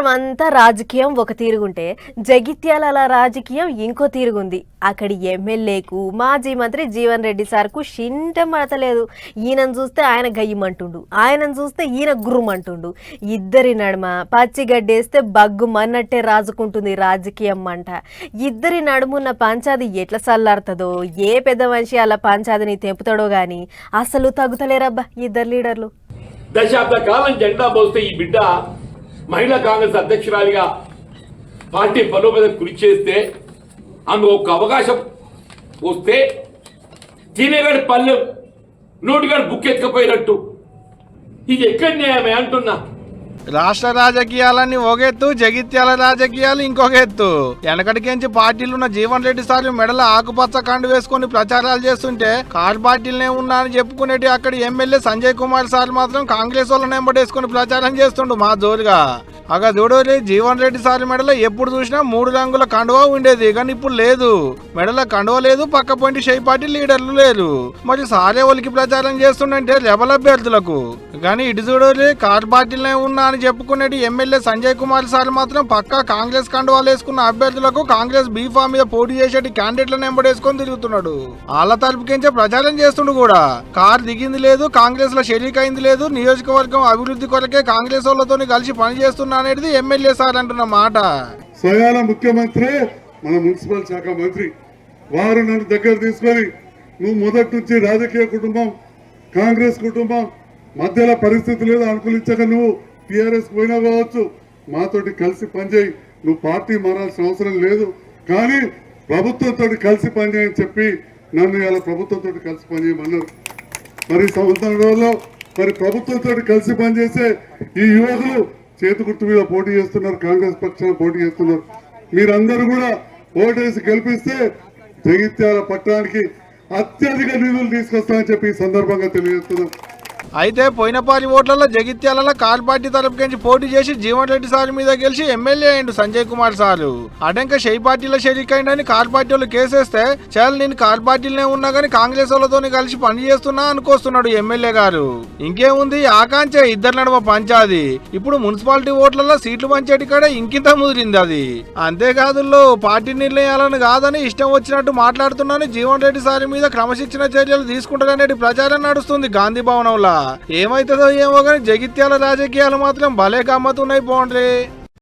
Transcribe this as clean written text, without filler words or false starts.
అంతా రాజకీయం ఒక తీరుగుంటే జగిత్యాల రాజకీయం ఇంకో తీరుగుంది. అక్కడి ఎమ్మెల్యేకు మాజీ మంత్రి జీవన్ రెడ్డి సార్కు షింటం పడతలేదు. ఈయనను చూస్తే ఆయన గయ్యమంటుండు, ఆయనను చూస్తే ఈయన గుర్రమంటుండు. ఇద్దరి నడుమ పచ్చిగడ్డేస్తే బగ్గు మన్నట్టే రాజుకుంటుంది రాజకీయం మంట. ఇద్దరి నడుమున్న పంచాది ఎట్లా సల్లారుతుందో, ఏ పెద్ద మనిషి అలా పంచాదిని తెంపుతాడో గాని అసలు తగ్గుతలేరబ్బా ఇద్దరు లీడర్లు. దశాబ్ద కాలం జెండా మోస్తే ఈ బిడ్డ మహిళా కాంగ్రెస్ అధ్యక్షురాలిగా పార్టీ బలోపేతం కృషి చేస్తే అందులో ఒక అవకాశం వస్తే తినేగాడి పల్లెం నోటిగాడు బుక్ ఎత్తుకపోయినట్టు ఇది ఎక్కడ న్యాయమే అంటున్నా. రాష్ట్ర రాజకీయాలన్నీ ఒకెత్తు, జగిత్యాల రాజకీయాలు ఇంకొక ఎత్తు. వెనకటికించి పార్టీలున్న జీవన్ రెడ్డి సార్లు మెడల ఆకుపచ్చ కండు వేసుకుని ప్రచారాలు చేస్తుంటే కార్ పార్టీలనే ఉన్నా అని చెప్పుకునేటి అక్కడి ఎమ్మెల్యే సంజయ్ కుమార్ సార్ మాత్రం కాంగ్రెస్ వాళ్ళని ఎంబడేసుకుని ప్రచారం చేస్తుండు మా జోరుగా. అగ చూడలే జీవన్ రెడ్డి సార్ మెడలో ఎప్పుడు చూసినా 3 రంగుల కండువా ఉండేది, కానీ ఇప్పుడు లేదు. మెడల కండువ లేదు, పక్క పొంటి షై పార్టీ లీడర్లు లేరు. మరి సారే వాళ్ళకి ప్రచారం చేస్తుండంటే రెబల్ అభ్యర్థులకు. కానీ ఇటు చూడలే కార్ పార్టీలనే ఉన్నా అని చెప్పుకునేటి ఎమ్మెల్యే సంజయ్ కుమార్ సార్ మాత్రం పక్కా కాంగ్రెస్ కండువాలు వేసుకున్న అభ్యర్థులకు కాంగ్రెస్ బీఫా మీద పోటీ చేసేటి క్యాండిడేట్లను ఎంబడేసుకొని తిరుగుతున్నాడు. వాళ్ళ తరపుకించే ప్రచారం చేస్తుండు కూడా. కార్ దిగింది లేదు, కాంగ్రెస్ లో షరీక్ అయింది లేదు, నియోజకవర్గం అభివృద్ధి కొరకే కాంగ్రెస్ వాళ్ళతో కలిసి పనిచేస్తున్నా అనేది ఎమ్మెల్యే సార్ అంటున్న మాట. స్వయాన ముఖ్యమంత్రి, మన మున్సిపల్ శాఖ మంత్రి వారు నన్ను దగ్గర తీసుకొని నువ్వు మొదటి నుంచి రాజకీయ కుటుంబం, కాంగ్రెస్ కుటుంబం మధ్యలో పరిస్థితి లేదు అనుకూలించక నువ్వు టీఆర్ఎస్ పోయినా కావచ్చు, మాతోటి కలిసి పనిచేయి, నువ్వు పార్టీ మారాల్సిన అవసరం లేదు, కానీ ప్రభుత్వంతో కలిసి పనిచేయని చెప్పి నన్ను ఇలా ప్రభుత్వంతో కలిసి పనిచేయమన్నారు. మరి సంవత్సరంలో మరి ప్రభుత్వంతో కలిసి పనిచేసే ఈ యువకులు చేతి గుర్తు మీద పోటీ చేస్తున్నారు, కాంగ్రెస్ పక్షాన పోటీ చేస్తున్నారు. మీరందరూ కూడా ఓటేసి గెలిపిస్తే జగిత్యాల పట్టణానికి అత్యధిక నిధులు తీసుకొస్తామని చెప్పి ఈ సందర్భంగా తెలియజేస్తున్నాం. అయితే పోయినపారి ఓట్లలో జగిత్యాలలో కార్ పార్టీ తరపుకించి పోటీ చేసి జీవన్ రెడ్డి సార్ మీద గెలిచి ఎమ్మెల్యే అయ్యిండు సంజయ్ కుమార్ సారు. అటంక షై పార్టీలో షరీక్ అయిందని కార్ పార్టీ వాళ్ళు కేసేస్తే చాలు నేను కార్ పార్టీలోనే ఉన్నా గానీ కాంగ్రెస్ వాళ్ళతో కలిసి పని చేస్తున్నా అనుకొస్తున్నాడు ఎమ్మెల్యే గారు. ఇంకేముంది, ఆకాంక్ష ఇద్దరు నడుమ పంచాది. ఇప్పుడు మున్సిపాలిటీ ఓట్లలో సీట్లు పంచేటి కాడ ఇంకింత ముదిరింది అది. అంతేకాదు పార్టీ నిర్ణయాలను కాదని ఇష్టం వచ్చినట్టు మాట్లాడుతున్నాను జీవన్ రెడ్డి సార్ మీద క్రమశిక్షణ చర్యలు తీసుకుంటారనేది ప్రచారం నడుస్తుంది గాంధీ భవనంలో. ఏమైతుందో ఏమో కానీ జగిత్యాల రాజకీయాలు మాత్రం భలే గమ్మత్తున్నాయి పోండ్రి.